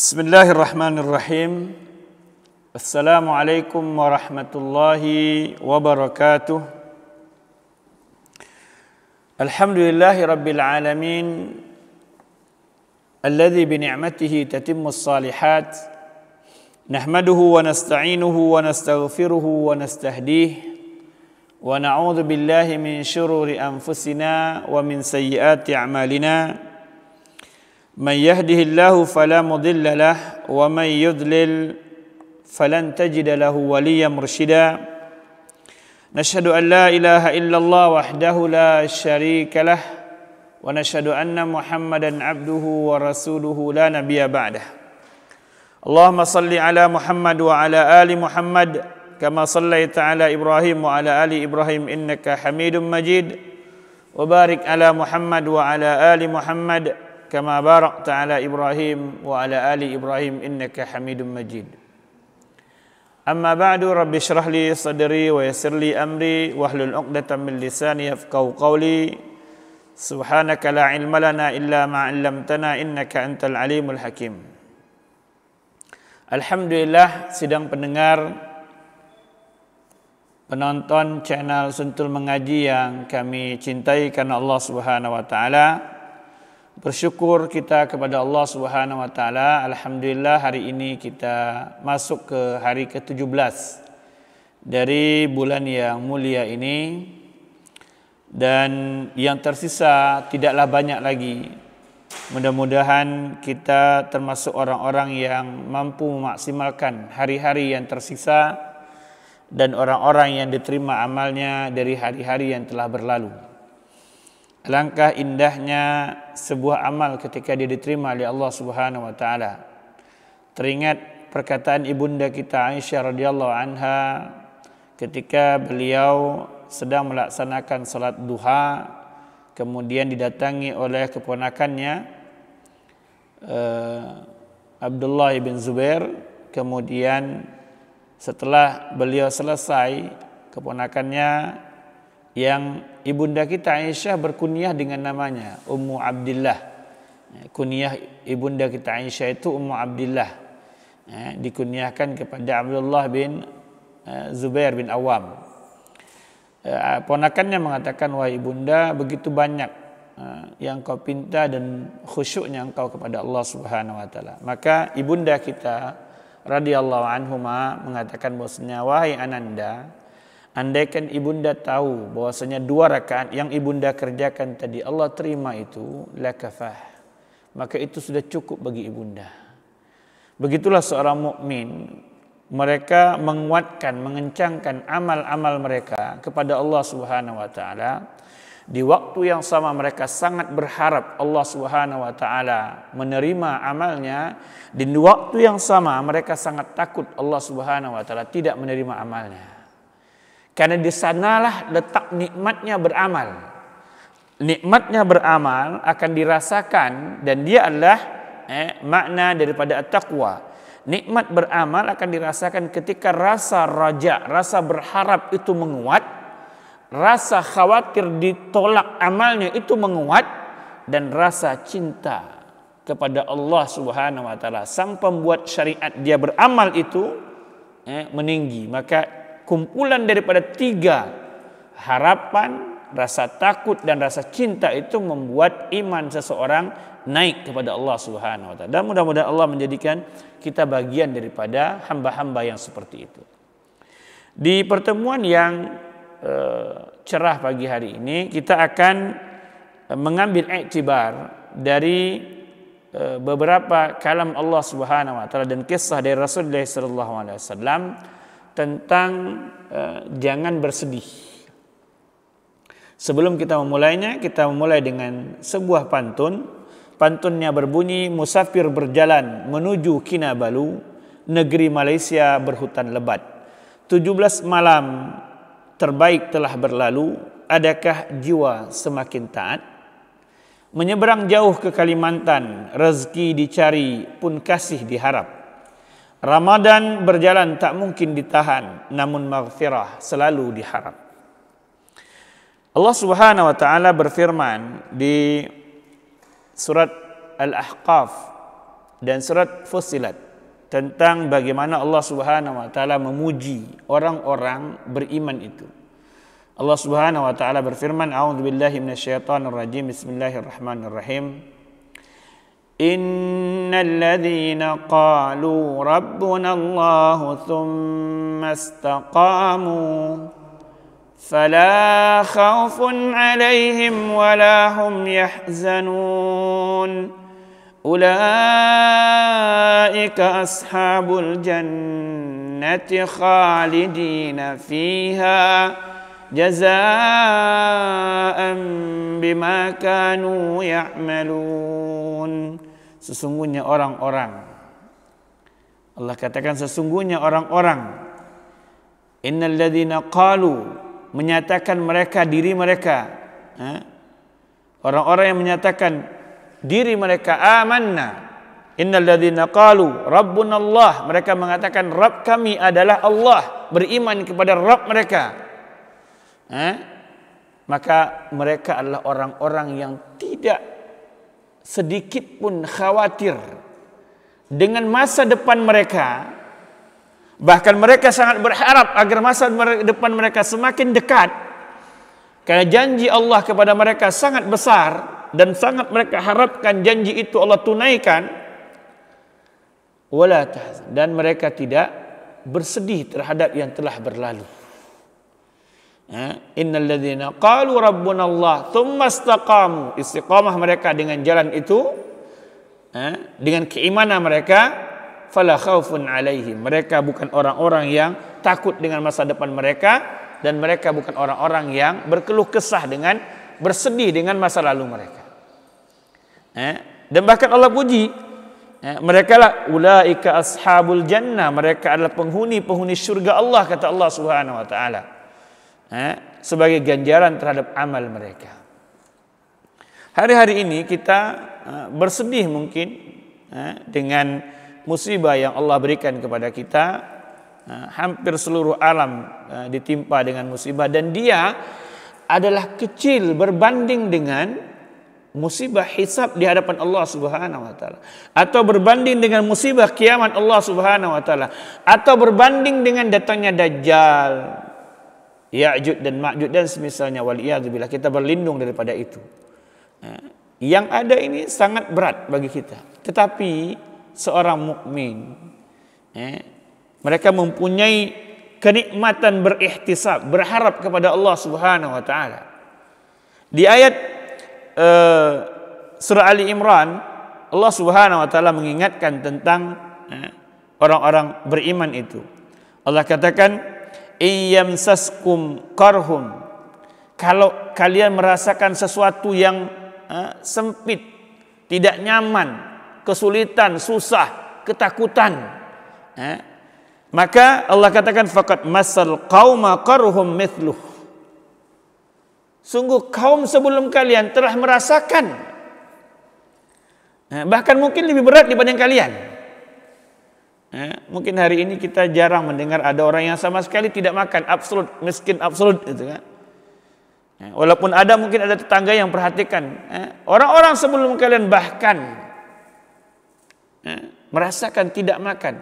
Bismillahirrahmanirrahim. Assalamualaikum warahmatullahi wabarakatuh. Alhamdulillahi rabbil alamin, alladzi bi ni'matihi tatimmus salihat. Nahmaduhu wa nasta'inuhu wa nastaghfiruhu wa nastahdihi wa na'udzu billahi min syururi anfusina wa min sayyiati a'malina. Man yahdihillahu fala mudilla lahu wa man yudlil falan tajida lahu waliyyan mursyida. Nashhadu an la ilaha illallah wahdahu la syarika lah wa nashhadu anna Muhammadan abduhu wa rasuluhu la nabiyya ba'dah. Allahumma salli ala Muhammad wa ala ali Muhammad kama sallaita ala Ibrahim wa ala ali Ibrahim innaka Hamidum Majid. Wa barik ala Muhammad wa ala ali Muhammad kama barakta ala Ibrahim wa ala ali Ibrahim innaka Hamidum Majid. Amma ba'du, rabbi shrah li sadri wa yassir li amri wahlul 'uqdatam min lisani yafqahu qawli. Subhanaka la ilma lana illa ma 'allamtana innaka antal alimul hakim. Alhamdulillah, sidang pendengar, penonton channel Sentul Mengaji yang kami cintai karena Allah Subhanahu wa taala. Bersyukur kita kepada Allah Subhanahu wa taala. Alhamdulillah, hari ini kita masuk ke hari ke-17 dari bulan yang mulia ini, dan yang tersisa tidaklah banyak lagi. Mudah-mudahan kita termasuk orang-orang yang mampu memaksimalkan hari-hari yang tersisa dan orang-orang yang diterima amalnya dari hari-hari yang telah berlalu. Alangkah indahnya sebuah amal ketika dia diterima oleh Allah Subhanahu wa taala. Teringat perkataan ibunda kita Aisyah radhiyallahu anha ketika beliau sedang melaksanakan salat duha, kemudian didatangi oleh keponakannya Abdullah bin Zubair. Kemudian setelah beliau selesai, keponakannya yang ibunda kita Aisyah berkunyah dengan namanya Ummu Abdillah. Kunyah ibunda kita Aisyah itu Ummu Abdillah, dikunyahkan kepada Abdullah bin Zubair bin Awam. Ponakannya mengatakan, wahai ibunda, begitu banyak yang kau pinta dan khusyuknya engkau kepada Allah Subhanahu wa taala. Maka ibunda kita radhiyallahu anhuma mengatakan bahwasanya, wahai Ananda, andaikan ibunda tahu bahwasanya 2 rakaat yang ibunda kerjakan tadi Allah terima itu, lakafah, maka itu sudah cukup bagi ibunda. Begitulah seorang mukmin, mereka menguatkan, mengencangkan amal-amal mereka kepada Allah Subhanahu wa taala. Di waktu yang sama mereka sangat berharap Allah Subhanahu wa taala menerima amalnya. Di waktu yang sama mereka sangat takut Allah Subhanahu wa taala tidak menerima amalnya. Karena di sanalah letak nikmatnya beramal. Nikmatnya beramal akan dirasakan, dan dia adalah makna daripada at-taqwa. Nikmat beramal akan dirasakan ketika rasa raja, rasa berharap itu menguat, rasa khawatir ditolak amalnya itu menguat, dan rasa cinta kepada Allah Subhanahu wa taala, sang pembuat syariat, dia beramal itu meninggi. Maka kumpulan daripada 3 harapan, rasa takut dan rasa cinta itu membuat iman seseorang naik kepada Allah Subhanahu wa taala. Dan mudah-mudahan Allah menjadikan kita bagian daripada hamba-hamba yang seperti itu. Di pertemuan yang cerah pagi hari ini, kita akan mengambil iktibar dari beberapa kalam Allah Subhanahu wa taala dan kisah dari Rasulullah sallallahu alaihi wasallam tentang jangan bersedih. Sebelum kita memulainya, kita memulai dengan sebuah pantun. Pantunnya berbunyi, musafir berjalan menuju Kinabalu, negeri Malaysia berhutan lebat. 17 malam terbaik telah berlalu, adakah jiwa semakin taat? Menyeberang jauh ke Kalimantan, rezeki dicari pun kasih diharap. Ramadan berjalan tak mungkin ditahan, namun maghfirah selalu diharap. Allah Subhanahu wa taala berfirman di surat Al-Ahqaf dan surat Fussilat tentang bagaimana Allah Subhanahu wa taala memuji orang-orang beriman itu. Allah Subhanahu wa taala berfirman, a'udzubillahi minasyaitonir rajim, bismillahirrahmanirrahim. Innal ladzina qalu rabbuna Allahu tsumma istaqamu fala khaufun 'alaihim wala hum yahzanun. Ulaika ashabul jannati khalidina fiha jazaa'an bima kanu ya'malun. Sesungguhnya orang-orang, Allah katakan sesungguhnya orang-orang, innal ladzina qalu, menyatakan mereka diri mereka, orang-orang yang menyatakan diri mereka amanna. Innal ladzina qalu rabbuna Allah, mereka mengatakan Rabb kami adalah Allah, beriman kepada Rabb mereka. Maka mereka adalah orang-orang yang tidak sedikit pun khawatir dengan masa depan mereka. Bahkan mereka sangat berharap agar masa depan mereka semakin dekat, karena janji Allah kepada mereka sangat besar dan sangat mereka harapkan janji itu Allah tunaikan. Wala tahzan, dan mereka tidak bersedih terhadap yang telah berlalu. Innal ladzina qalu rabbuna Allah tsumma istaqamu, istiqamah mereka dengan jalan itu, dengan keimanan mereka, fala khaufun 'alaihim, mereka bukan orang-orang yang takut dengan masa depan mereka, dan mereka bukan orang-orang yang berkeluh kesah dengan bersedih dengan masa lalu mereka. Dan bahkan Allah puji, mereka lah ulaika ashabul jannah, mereka adalah penghuni surga Allah, kata Allah Subhanahu wa taala, sebagai ganjaran terhadap amal mereka. Hari-hari ini kita bersedih mungkin dengan musibah yang Allah berikan kepada kita. Hampir seluruh alam ditimpa dengan musibah, dan dia adalah kecil berbanding dengan musibah hisab di hadapan Allah Subhanahu wa taala, atau berbanding dengan musibah kiamat Allah Subhanahu wa taala, atau berbanding dengan datangnya Dajjal, Ya'juj dan Ma'juj dan semisalnya, waliyadzubillah, kita berlindung daripada itu. Yang ada ini sangat berat bagi kita. Tetapi seorang mukmin, mereka mempunyai kenikmatan berihtisab, berharap kepada Allah Subhanahu wa taala. Di ayat surah Ali Imran, Allah Subhanahu wa taala mengingatkan tentang orang-orang beriman itu. Allah katakan, iyamsaskum karhum, kalau kalian merasakan sesuatu yang sempit, tidak nyaman, kesulitan, susah, ketakutan, maka Allah katakan faqad masal qauma karhum mithluh, sungguh kaum sebelum kalian telah merasakan, bahkan mungkin lebih berat dibanding kalian. Mungkin hari ini kita jarang mendengar ada orang yang sama sekali tidak makan, absolut miskin absolut itu kan. Walaupun ada, mungkin ada tetangga yang perhatikan, orang-orang sebelum kalian bahkan merasakan tidak makan.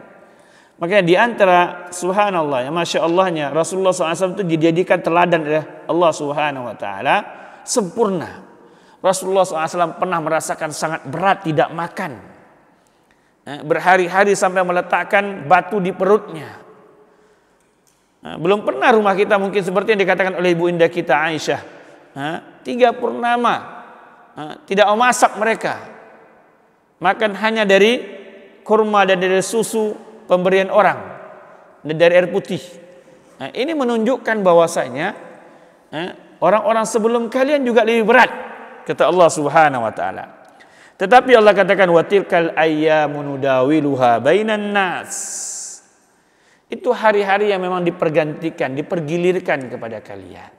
Makanya di antara subhanallah, ya masya Allahnya, Rasulullah SAW itu dijadikan teladan oleh Allah Subhanahu wa taala sempurna. Rasulullah SAW pernah merasakan sangat berat tidak makan, berhari-hari sampai meletakkan batu di perutnya. Belum pernah rumah kita mungkin seperti yang dikatakan oleh ibu indah kita Aisyah, 3 purnama tidak memasak mereka, makan hanya dari kurma dan dari susu pemberian orang dan dari air putih. Ini menunjukkan bahwasanya orang-orang sebelum kalian juga lebih berat, kata Allah Subhanahu wa taala. Tetapi Allah katakan wa tilkal ayyamu nudawiluha bainan nas, itu hari-hari yang memang dipergantikan, dipergilirkan kepada kalian.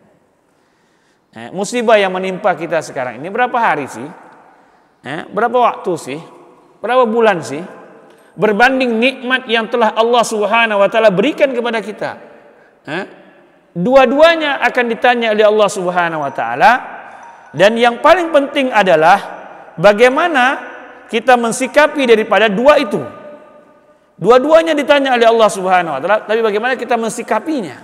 Musibah yang menimpa kita sekarang ini berapa hari sih? Berapa waktu sih? Berapa bulan sih? Berbanding nikmat yang telah Allah Subhanahu wa taala berikan kepada kita. Dua-duanya akan ditanya oleh Allah Subhanahu wa taala, dan yang paling penting adalah bagaimana kita mensikapi daripada dua itu. Dua-duanya ditanya oleh Allah Subhanahu wa taala, tapi bagaimana kita mensikapinya?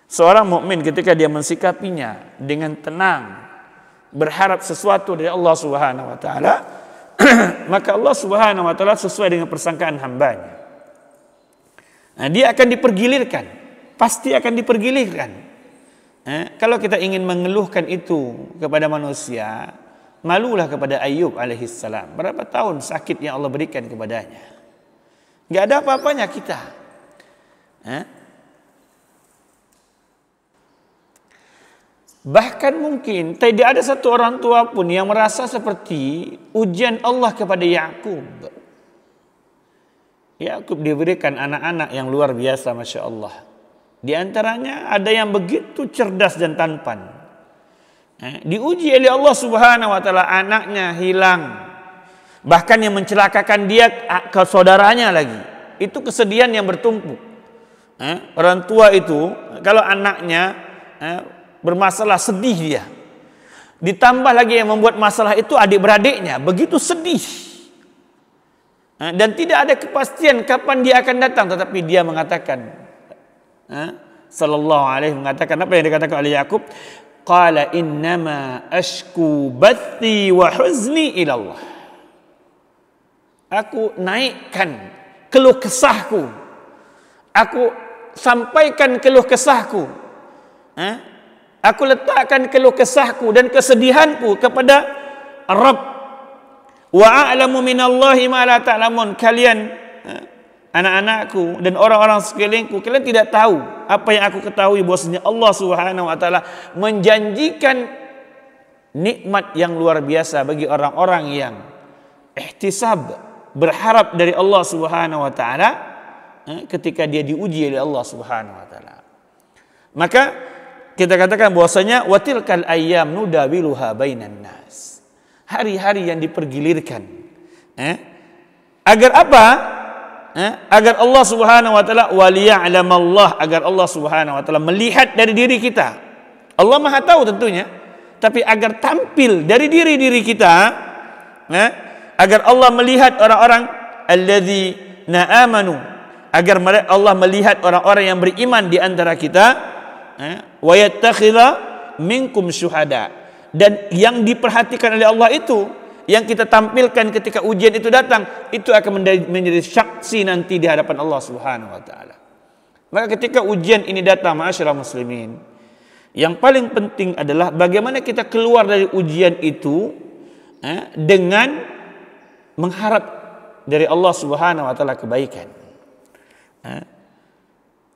Seorang mukmin ketika dia mensikapinya dengan tenang, berharap sesuatu dari Allah Subhanahu wa taala, maka Allah Subhanahu wa taala sesuai dengan persangkaan hambanya. Nah, dia akan dipergilirkan, pasti akan dipergilirkan. Kalau kita ingin mengeluhkan itu kepada manusia, malulah kepada Ayub alaihissalam. Berapa tahun sakit yang Allah berikan kepadanya? Enggak ada apa-apanya kita. Bahkan mungkin tidak ada satu orang tua pun yang merasa seperti ujian Allah kepada Yakub. Yakub diberikan anak-anak yang luar biasa, Masya Allah. Di antaranya ada yang begitu cerdas dan tampan. Diuji oleh Allah Subhanahu wa taala, anaknya hilang. Bahkan yang mencelakakan dia ke saudaranya lagi. Itu kesedihan yang bertumpuk. Orang tua itu kalau anaknya bermasalah, sedih dia. Ditambah lagi yang membuat masalah itu adik-beradiknya, begitu sedih. Dan tidak ada kepastian kapan dia akan datang, tetapi dia mengatakan, sallallahu alaihi mengatakan apa yang dikatakan oleh Yakub? Qala innama ashku bathi wa huzni ila Allah. Aku naikkan keluh kesahku. Aku sampaikan keluh kesahku. Aku letakkan keluh kesahku dan kesedihanku kepada Rabb. Wa a'lamu minallahi ma la ta'lamun. Kalian anak-anakku dan orang-orang sekelilingku, kalian tidak tahu apa yang aku ketahui, bahwasanya Allah Subhanahu wa taala menjanjikan nikmat yang luar biasa bagi orang-orang yang ihtisab, berharap dari Allah Subhanahu wa taala ketika dia diuji oleh Allah Subhanahu wa taala. Maka kita katakan bahwasanya watilkal ayyam nudawiluha bainan nas. Hari-hari yang dipergilirkan. Agar apa? Agar Allah Subhanahu wa taala waliya'lamallah, agar Allah Subhanahu wa taala melihat dari diri kita. Allah Maha tahu tentunya, tapi agar tampil dari diri-diri kita, agar Allah melihat orang-orang alladzina amanu, agar Allah melihat orang-orang yang beriman di antara kita, wa yattakhidha minkum syuhada, dan yang diperhatikan oleh Allah itu, yang kita tampilkan ketika ujian itu datang, itu akan menjadi saksi nanti di hadapan Allah Subhanahu wa taala. Maka ketika ujian ini datang, ma'asyiral muslimin, yang paling penting adalah bagaimana kita keluar dari ujian itu dengan mengharap dari Allah Subhanahu wa taala kebaikan.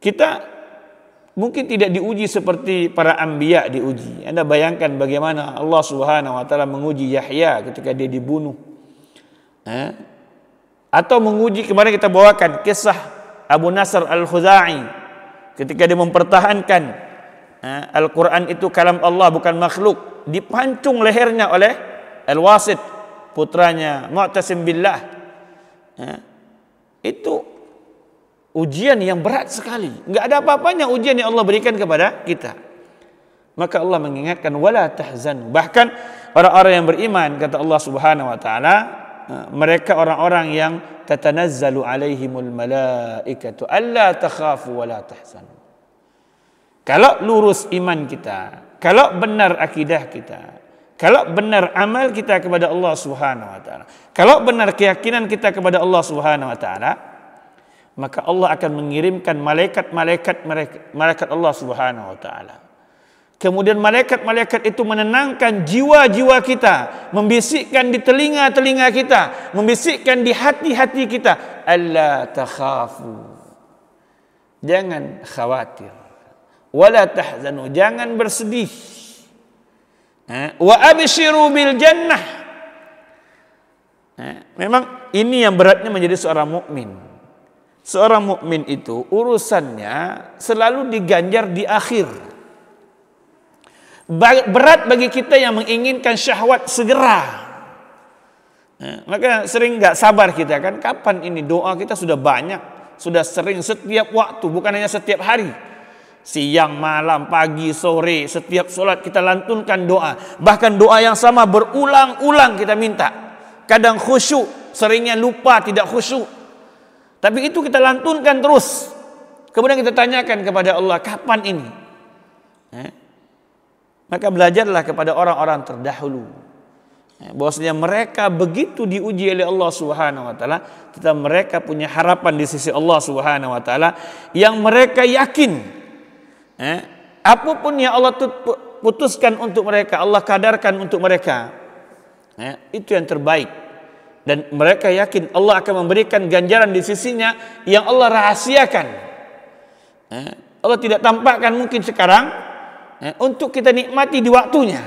Kita mungkin tidak diuji seperti para anbiya diuji. Anda bayangkan bagaimana Allah Subhanahu wa taala menguji Yahya ketika dia dibunuh. Atau menguji, kemarin kita bawakan kisah Abu Nasr Al-Khuzai ketika dia mempertahankan Al-Quran itu kalam Allah, bukan makhluk, dipancung lehernya oleh Al-Wasit, putranya Mu'tasim billah. Itu ujian yang berat sekali. Enggak ada apa-apanya ujian yang Allah berikan kepada kita. Maka Allah mengingatkan wala tahzanu. Bahkan orang-orang yang beriman, kata Allah Subhanahu wa taala, mereka orang-orang yang tatanazzalu alaihimul malaikatu alla takhafu wala tahzanu. Kalau lurus iman kita, kalau benar akidah kita, kalau benar amal kita kepada Allah Subhanahu wa taala, kalau benar keyakinan kita kepada Allah Subhanahu wa taala, maka Allah akan mengirimkan malaikat Allah Subhanahu wa taala. Kemudian malaikat-malaikat itu menenangkan jiwa-jiwa kita, membisikkan di telinga-telinga kita, membisikkan di hati-hati kita, alla takhafu. Jangan khawatir. Wala tahzanu, jangan bersedih. Wa abshiru bil jannah. Memang ini yang beratnya menjadi seorang mukmin. Seorang mukmin itu urusannya selalu diganjar di akhir. Berat bagi kita yang menginginkan syahwat segera. Maka sering nggak sabar kita kan, kapan ini doa kita sudah banyak, sudah sering, setiap waktu, bukan hanya setiap hari. Siang, malam, pagi, sore, setiap sholat kita lantunkan doa. Bahkan doa yang sama berulang-ulang kita minta. kadang khusyuk, seringnya lupa, tidak khusyuk. Tapi itu kita lantunkan terus. Kemudian kita tanyakan kepada Allah, kapan ini? Maka belajarlah kepada orang-orang terdahulu. Bahwasanya mereka begitu diuji oleh Allah Subhanahu wa taala, tetapi mereka punya harapan di sisi Allah Subhanahu wa taala yang mereka yakin. Apapun yang Allah putuskan untuk mereka, Allah kadarkan untuk mereka, itu yang terbaik. Dan mereka yakin Allah akan memberikan ganjaran di sisinya yang Allah rahasiakan. Allah tidak tampakkan mungkin sekarang untuk kita nikmati di waktunya.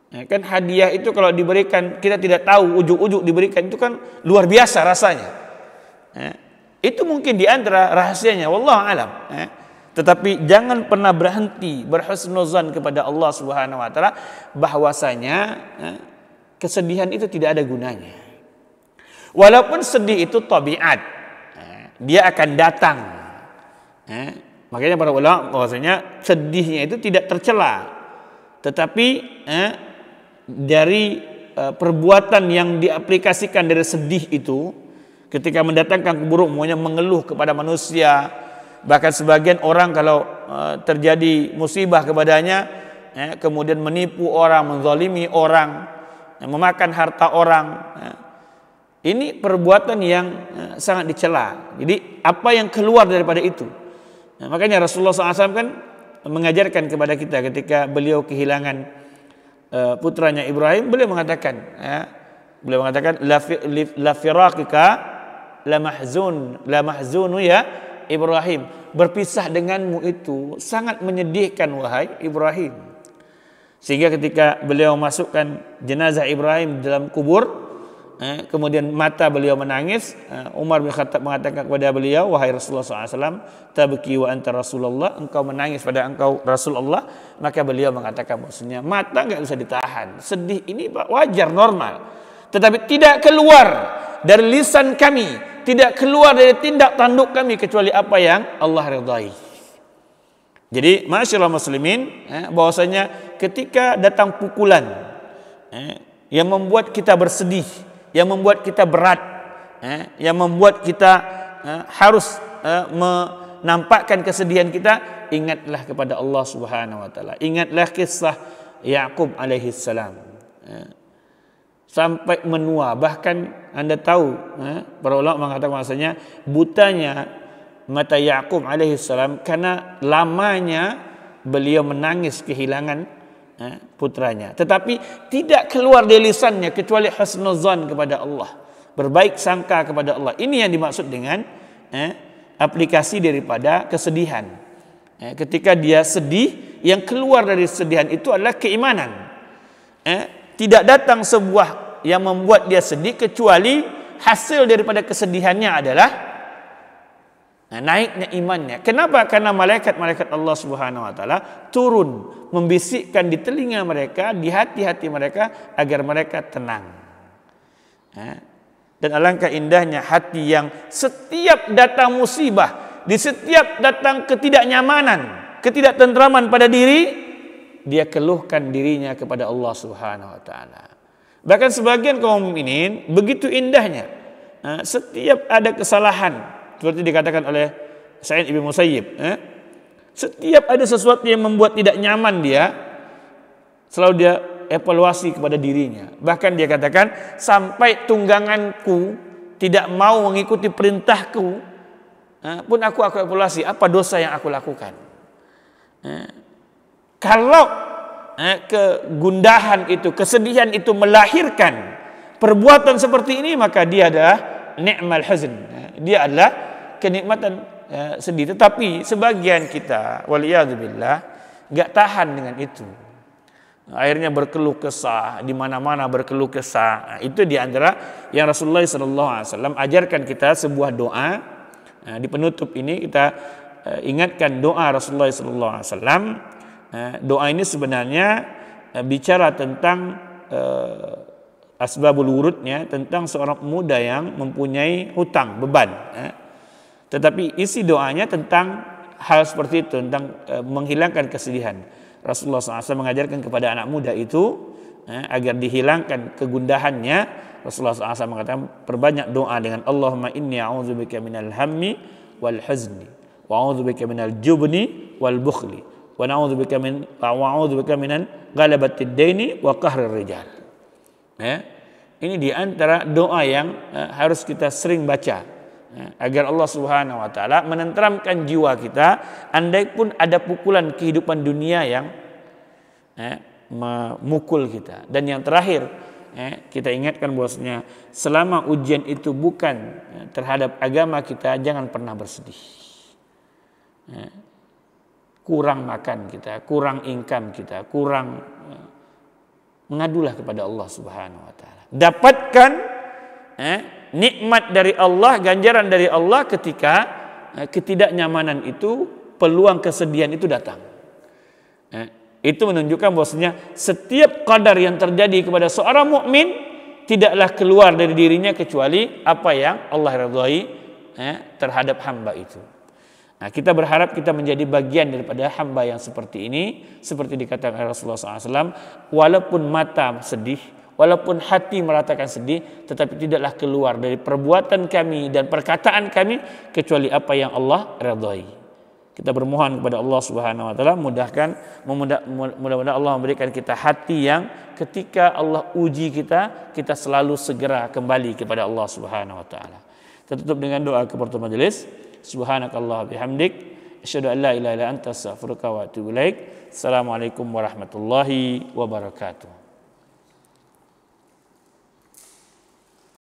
Kan hadiah itu kalau diberikan kita tidak tahu ujuk-ujuk diberikan, itu kan luar biasa rasanya. Itu mungkin di antara rahasianya, wallahu alam. Tetapi jangan pernah berhenti berhusnuzan kepada Allah Subhanahu wa taala bahwasanya kesedihan itu tidak ada gunanya. Walaupun sedih itu tabiat, dia akan datang. Makanya para ulama bahwasanya sedihnya itu tidak tercela, tetapi dari perbuatan yang diaplikasikan dari sedih itu, ketika mendatangkan keburukan, maunya mengeluh kepada manusia. Bahkan sebagian orang kalau terjadi musibah kepadanya, kemudian menipu orang, menzalimi orang, memakan harta orang, ini perbuatan yang sangat dicela. Jadi apa yang keluar daripada itu? Makanya Rasulullah SAW kan mengajarkan kepada kita ketika beliau kehilangan putranya Ibrahim, beliau mengatakan, la firaqika la mahzunu ya Ibrahim, berpisah denganmu itu sangat menyedihkan wahai Ibrahim. Sehingga ketika beliau masukkan jenazah Ibrahim dalam kubur, kemudian mata beliau menangis, Umar bin Khattab mengatakan kepada beliau, wahai Rasulullah SAW, tabki wa anta Rasulullah, engkau menangis pada engkau Rasulullah. Maka beliau mengatakan maksudnya mata enggak bisa ditahan, sedih ini wajar, normal, tetapi tidak keluar dari lisan kami, tidak keluar dari tindak tanduk kami kecuali apa yang Allah ridhai. Jadi masyaallah muslimin, bahwasanya ketika datang pukulan yang membuat kita bersedih, yang membuat kita berat, yang membuat kita harus menampakkan kesedihan kita, ingatlah kepada Allah Subhanahu wa taala. Ingatlah kisah Yaqub alaihi salam. Sampai menua, bahkan Anda tahu, para ulama mengatakan bahasanya butanya mata Yaqub alaihi salam karena lamanya beliau menangis kehilangan putranya, tetapi tidak keluar dari lisannya kecuali husnuzan kepada Allah, berbaik sangka kepada Allah. Ini yang dimaksud dengan aplikasi daripada kesedihan. Ketika dia sedih, yang keluar dari kesedihan itu adalah keimanan. Tidak datang sebuah yang membuat dia sedih kecuali hasil daripada kesedihannya adalah naiknya imannya. Kenapa? Karena malaikat-malaikat Allah Subhanahu wa taala turun membisikkan di telinga mereka, di hati-hati mereka agar mereka tenang. Dan alangkah indahnya hati yang setiap datang musibah, di setiap datang ketidaknyamanan, ketidaktentraman pada diri, dia keluhkan dirinya kepada Allah Subhanahu wa taala. Bahkan sebagian kaum mukminin begitu indahnya, setiap ada kesalahan, seperti dikatakan oleh Sa'id bin Musayyib, setiap ada sesuatu yang membuat tidak nyaman dia, selalu dia evaluasi kepada dirinya. Bahkan dia katakan, sampai tungganganku tidak mau mengikuti perintahku, pun aku evaluasi apa dosa yang aku lakukan. Kalau kegundahan itu, kesedihan itu melahirkan perbuatan seperti ini, maka dia adalah ni'mal huzn, dia adalah kenikmatan sedih. Tetapi sebagian kita, waliyadzubillah, enggak tahan dengan itu. Akhirnya berkeluh kesah, di mana-mana berkeluh kesah. Itu di antara yang Rasulullah SAW ajarkan kita sebuah doa. Di penutup ini kita ingatkan doa Rasulullah SAW. Doa ini sebenarnya bicara tentang asbabul wurudnya, tentang seorang pemuda yang mempunyai hutang, beban. Tetapi isi doanya tentang hal seperti itu, tentang menghilangkan kesedihan. Rasulullah SAW mengajarkan kepada anak muda itu agar dihilangkan kegundahannya, Rasulullah SAW mengatakan perbanyak doa dengan Allahumma inni a'udzubika minal hammi wal huzni wa a'udzubika minal jubni wal bukhli wa a'udzubika minan ghalabatid daini wa qahrir rijal. Ini di antara doa yang harus kita sering baca agar Allah Subhanahu wa taala menenteramkan jiwa kita andai pun ada pukulan kehidupan dunia yang memukul kita. Dan yang terakhir, kita ingatkan bahwasanya selama ujian itu bukan terhadap agama kita, jangan pernah bersedih. Kurang makan kita, kurang income kita, kurang, mengadulah kepada Allah Subhanahu wa taala. Dapatkan nikmat dari Allah, ganjaran dari Allah ketika ketidaknyamanan itu, peluang kesedihan itu datang. Itu menunjukkan bahwasanya setiap qadar yang terjadi kepada seorang mukmin tidaklah keluar dari dirinya kecuali apa yang Allah ridhai terhadap hamba itu. Nah, kita berharap kita menjadi bagian daripada hamba yang seperti ini, seperti dikatakan Rasulullah SAW, walaupun mata sedih, walaupun hati meratakan sedih, tetapi tidaklah keluar dari perbuatan kami dan perkataan kami kecuali apa yang Allah ridhai. Kita bermohon kepada Allah Subhanahu wa taala mudah-mudahan Allah memberikan kita hati yang ketika Allah uji kita, kita selalu segera kembali kepada Allah Subhanahu wa taala. Kita tutup dengan doa kepada majelis. Subhanakallah bihamdik asyhadu an la ilaha illa anta astaghfiruka wa atubu ilaik. Assalamualaikum warahmatullahi wabarakatuh.